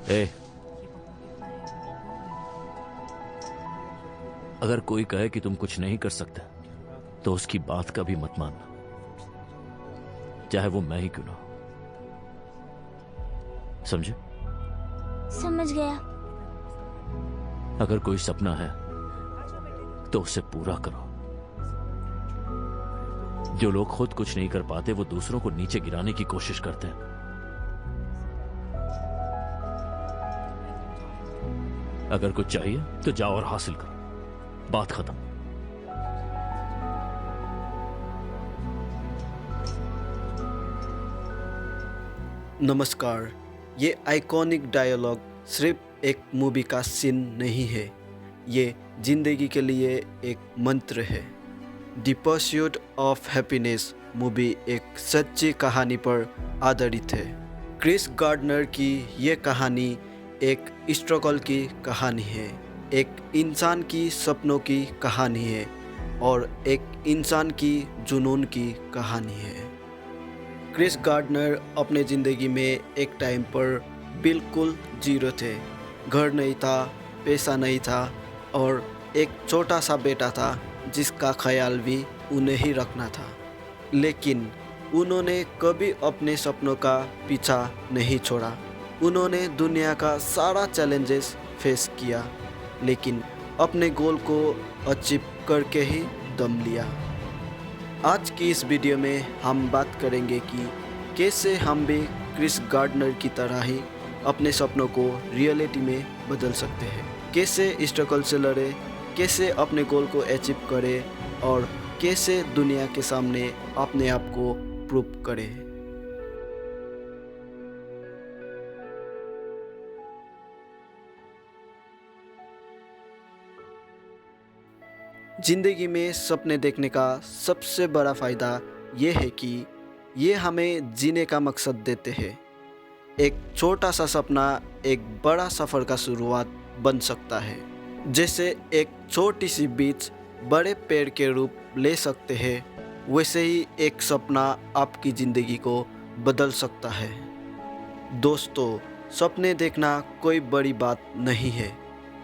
ए, अगर कोई कहे कि तुम कुछ नहीं कर सकते तो उसकी बात का भी मत मानना, चाहे वो मैं ही क्यों ना हो। समझे? समझ गया। अगर कोई सपना है तो उसे पूरा करो। जो लोग खुद कुछ नहीं कर पाते वो दूसरों को नीचे गिराने की कोशिश करते हैं। अगर कुछ चाहिए तो जाओ और हासिल करो, बात खत्म। नमस्कार। ये आइकॉनिक डायलॉग सिर्फ एक मूवी का सीन नहीं है, ये जिंदगी के लिए एक मंत्र है। The pursuit of happiness movie एक सच्ची कहानी पर आधारित है। क्रिस गार्डनर की ये कहानी एक स्ट्रगल की कहानी है, एक इंसान की सपनों की कहानी है और एक इंसान की जुनून की कहानी है। क्रिस गार्डनर अपने ज़िंदगी में एक टाइम पर बिल्कुल जीरो थे। घर नहीं था, पैसा नहीं था और एक छोटा सा बेटा था जिसका ख्याल भी उन्हें ही रखना था। लेकिन उन्होंने कभी अपने सपनों का पीछा नहीं छोड़ा। उन्होंने दुनिया का सारा चैलेंजेस फेस किया, लेकिन अपने गोल को अचीव करके ही दम लिया। आज की इस वीडियो में हम बात करेंगे कि कैसे हम भी क्रिस गार्डनर की तरह ही अपने सपनों को रियलिटी में बदल सकते हैं, कैसे स्ट्रगल से लड़े, कैसे अपने गोल को अचीव करें और कैसे दुनिया के सामने अपने आप को प्रूव करें। ज़िंदगी में सपने देखने का सबसे बड़ा फ़ायदा ये है कि ये हमें जीने का मकसद देते हैं। एक छोटा सा सपना एक बड़ा सफ़र का शुरुआत बन सकता है। जैसे एक छोटी सी बीज बड़े पेड़ के रूप ले सकते हैं, वैसे ही एक सपना आपकी ज़िंदगी को बदल सकता है। दोस्तों, सपने देखना कोई बड़ी बात नहीं है,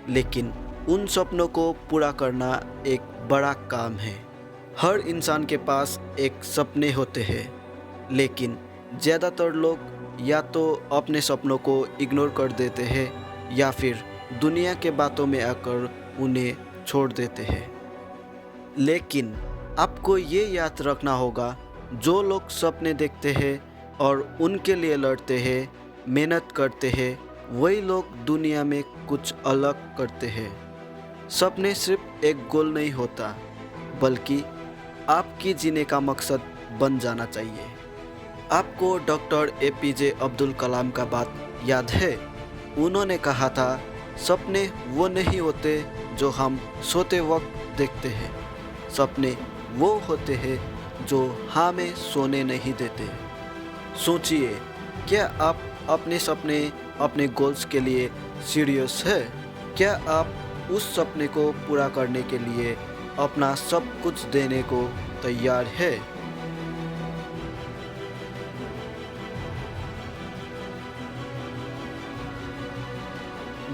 लेकिन उन सपनों को पूरा करना एक बड़ा काम है। हर इंसान के पास एक सपने होते हैं, लेकिन ज़्यादातर लोग या तो अपने सपनों को इग्नोर कर देते हैं या फिर दुनिया के बातों में आकर उन्हें छोड़ देते हैं। लेकिन आपको ये याद रखना होगा, जो लोग सपने देखते हैं और उनके लिए लड़ते हैं, मेहनत करते हैं, वही लोग दुनिया में कुछ अलग करते हैं। सपने सिर्फ एक गोल नहीं होता, बल्कि आपकी जीने का मकसद बन जाना चाहिए। आपको डॉक्टर APJ अब्दुल कलाम का बात याद है? उन्होंने कहा था, सपने वो नहीं होते जो हम सोते वक्त देखते हैं, सपने वो होते हैं जो हमें सोने नहीं देते। सोचिए, क्या आप अपने सपने, अपने गोल्स के लिए सीरियस है? क्या आप उस सपने को पूरा करने के लिए अपना सब कुछ देने को तैयार है?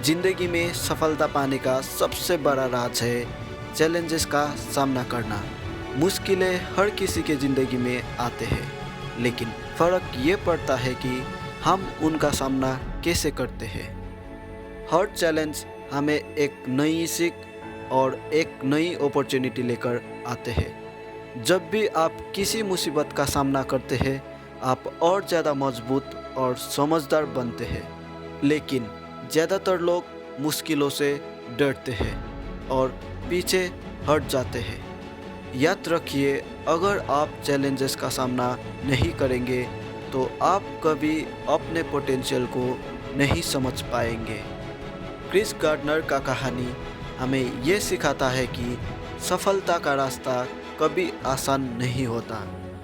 जिंदगी में सफलता पाने का सबसे बड़ा राज है चैलेंजेस का सामना करना। मुश्किलें हर किसी के ज़िंदगी में आते हैं, लेकिन फ़र्क ये पड़ता है कि हम उनका सामना कैसे करते हैं। हर चैलेंज हमें एक नई सीख और एक नई अपॉर्चुनिटी लेकर आते हैं। जब भी आप किसी मुसीबत का सामना करते हैं, आप और ज़्यादा मजबूत और समझदार बनते हैं। लेकिन ज़्यादातर लोग मुश्किलों से डरते हैं और पीछे हट जाते हैं। याद रखिए, अगर आप चैलेंजेस का सामना नहीं करेंगे तो आप कभी अपने पोटेंशियल को नहीं समझ पाएंगे। क्रिस गार्डनर का कहानी हमें ये सिखाता है कि सफलता का रास्ता कभी आसान नहीं होता,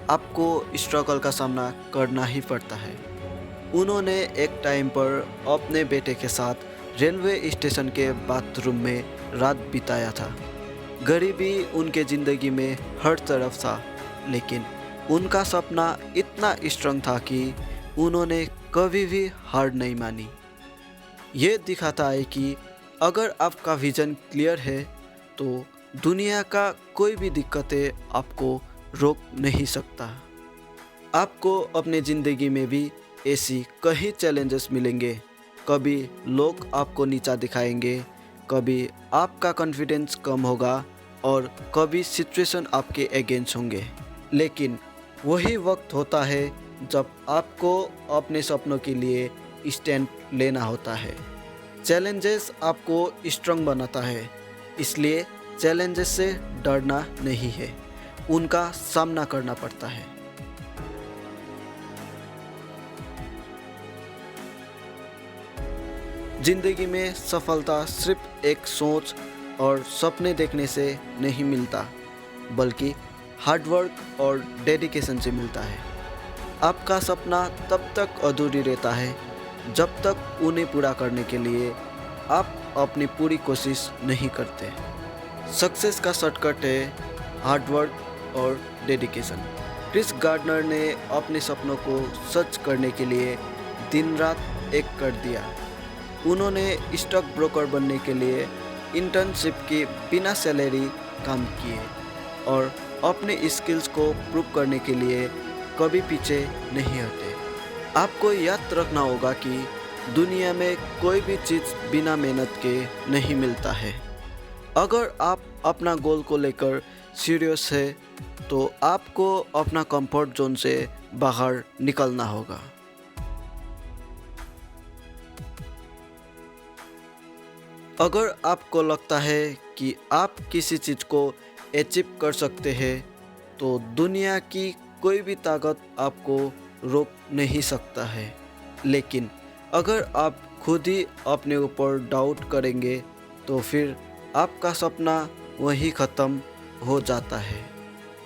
आपको स्ट्रगल का सामना करना ही पड़ता है। उन्होंने एक टाइम पर अपने बेटे के साथ रेलवे स्टेशन के बाथरूम में रात बिताया था। गरीबी उनके ज़िंदगी में हर तरफ था, लेकिन उनका सपना इतना स्ट्रांग था कि उन्होंने कभी भी हार नहीं मानी। ये दिखाता है कि अगर आपका विजन क्लियर है तो दुनिया का कोई भी दिक्कतें आपको रोक नहीं सकता। आपको अपने ज़िंदगी में भी ऐसी कई चैलेंजेस मिलेंगे। कभी लोग आपको नीचा दिखाएंगे, कभी आपका कॉन्फिडेंस कम होगा और कभी सिचुएशन आपके अगेंस्ट होंगे। लेकिन वही वक्त होता है जब आपको अपने सपनों के लिए स्टैंड लेना होता है। चैलेंजेस आपको स्ट्रांग बनाता है, इसलिए चैलेंजेस से डरना नहीं है, उनका सामना करना पड़ता है। जिंदगी में सफलता सिर्फ एक सोच और सपने देखने से नहीं मिलता, बल्कि हार्डवर्क और डेडिकेशन से मिलता है। आपका सपना तब तक अधूरी रहता है जब तक उन्हें पूरा करने के लिए आप अपनी पूरी कोशिश नहीं करते। सक्सेस का शॉर्टकट है हार्डवर्क और डेडिकेशन। क्रिस गार्डनर ने अपने सपनों को सच करने के लिए दिन रात एक कर दिया। उन्होंने स्टॉक ब्रोकर बनने के लिए इंटर्नशिप की बिना सैलरी काम किए और अपने स्किल्स को प्रूव करने के लिए कभी पीछे नहीं हटे। आपको याद रखना होगा कि दुनिया में कोई भी चीज़ बिना मेहनत के नहीं मिलता है। अगर आप अपना गोल को लेकर सीरियस है तो आपको अपना कंफर्ट जोन से बाहर निकलना होगा। अगर आपको लगता है कि आप किसी चीज़ को अचीव कर सकते हैं तो दुनिया की कोई भी ताकत आपको रोक नहीं सकता है। लेकिन अगर आप खुद ही अपने ऊपर डाउट करेंगे तो फिर आपका सपना वहीं ख़त्म हो जाता है।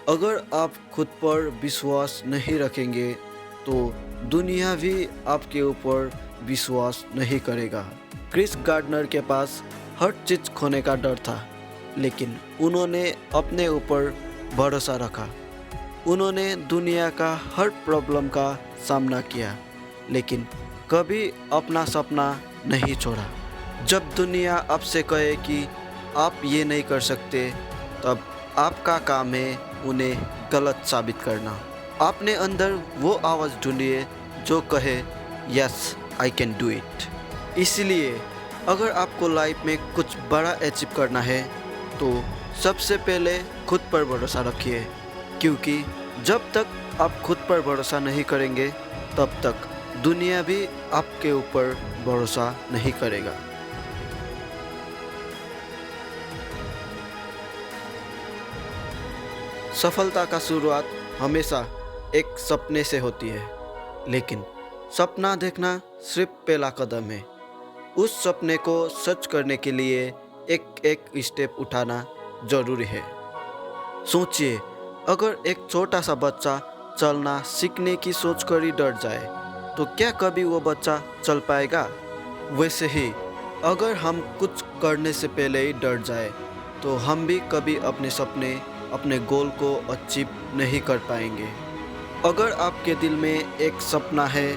अगर आप खुद पर विश्वास नहीं रखेंगे तो दुनिया भी आपके ऊपर विश्वास नहीं करेगा। क्रिस गार्डनर के पास हर चीज़ खोने का डर था, लेकिन उन्होंने अपने ऊपर भरोसा रखा। उन्होंने दुनिया का हर प्रॉब्लम का सामना किया, लेकिन कभी अपना सपना नहीं छोड़ा। जब दुनिया आपसे कहे कि आप ये नहीं कर सकते, तब आपका काम है उन्हें गलत साबित करना। अपने अंदर वो आवाज़ ढूंढिए जो कहे yes I can do it. इसलिए अगर आपको लाइफ में कुछ बड़ा अचीव करना है तो सबसे पहले खुद पर भरोसा रखिए, क्योंकि जब तक आप खुद पर भरोसा नहीं करेंगे तब तक दुनिया भी आपके ऊपर भरोसा नहीं करेगा। सफलता का शुरुआत हमेशा एक सपने से होती है, लेकिन सपना देखना सिर्फ पहला कदम है। उस सपने को सच करने के लिए एक एक स्टेप उठाना जरूरी है। सोचिए, अगर एक छोटा सा बच्चा चलना सीखने की सोचकर ही डर जाए तो क्या कभी वो बच्चा चल पाएगा? वैसे ही अगर हम कुछ करने से पहले ही डर जाए तो हम भी कभी अपने सपने, अपने गोल को अचीव नहीं कर पाएंगे। अगर आपके दिल में एक सपना है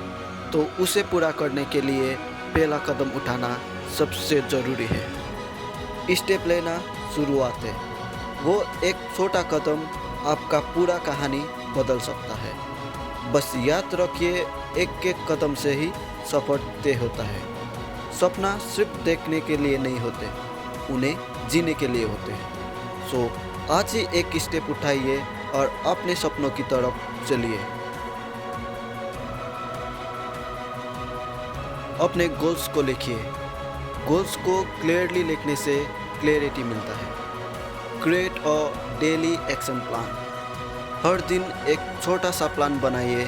तो उसे पूरा करने के लिए पहला कदम उठाना सबसे ज़रूरी है। स्टेप लेना शुरुआत है। वो एक छोटा कदम आपका पूरा कहानी बदल सकता है। बस याद रखिए, एक एक कदम से ही सफर तय होता है। सपना सिर्फ देखने के लिए नहीं होते, उन्हें जीने के लिए होते हैं। सो आज ही एक स्टेप उठाइए और अपने सपनों की तरफ चलिए। अपने गोल्स को लिखिए। गोल्स को क्लियरली लिखने से क्लैरिटी मिलता है। Create a daily action plan. हर दिन एक छोटा सा प्लान बनाइए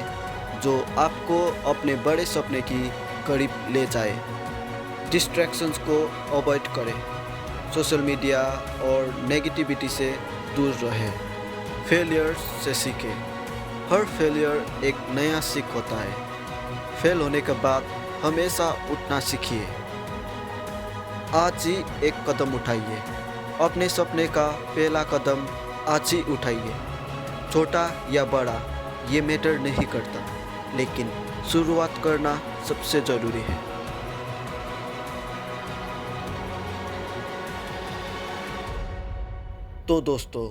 जो आपको अपने बड़े सपने की करीब ले जाए। डिस्ट्रैक्शंस को अवॉइड करें। सोशल मीडिया और नेगेटिविटी से दूर रहें। फेलियर से सीखें। हर फेलियर एक नया सीख होता है। फेल होने के बाद हमेशा उठना सीखिए। आज ही एक कदम उठाइए। अपने सपने का पहला कदम आज ही उठाइए। छोटा या बड़ा ये मैटर नहीं करता, लेकिन शुरुआत करना सबसे ज़रूरी है। तो दोस्तों,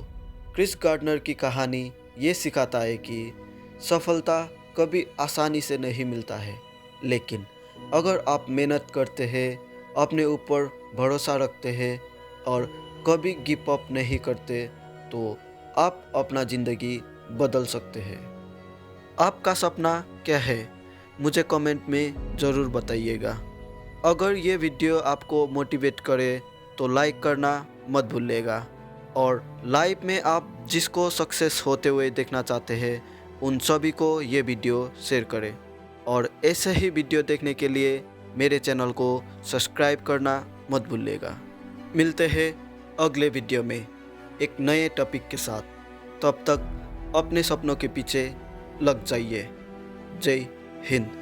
क्रिस गार्डनर की कहानी ये सिखाता है कि सफलता कभी आसानी से नहीं मिलता है, लेकिन अगर आप मेहनत करते हैं, अपने ऊपर भरोसा रखते हैं और कभी गिव अप नहीं करते, तो आप अपना ज़िंदगी बदल सकते हैं। आपका सपना क्या है? मुझे कमेंट में ज़रूर बताइएगा। अगर ये वीडियो आपको मोटिवेट करे तो लाइक करना मत भूलिएगा, और लाइफ में आप जिसको सक्सेस होते हुए देखना चाहते हैं उन सभी को ये वीडियो शेयर करें। और ऐसे ही वीडियो देखने के लिए मेरे चैनल को सब्सक्राइब करना मत भूलिएगा। मिलते हैं अगले वीडियो में एक नए टॉपिक के साथ। तब तक अपने सपनों के पीछे लग जाइए। जय हिंद।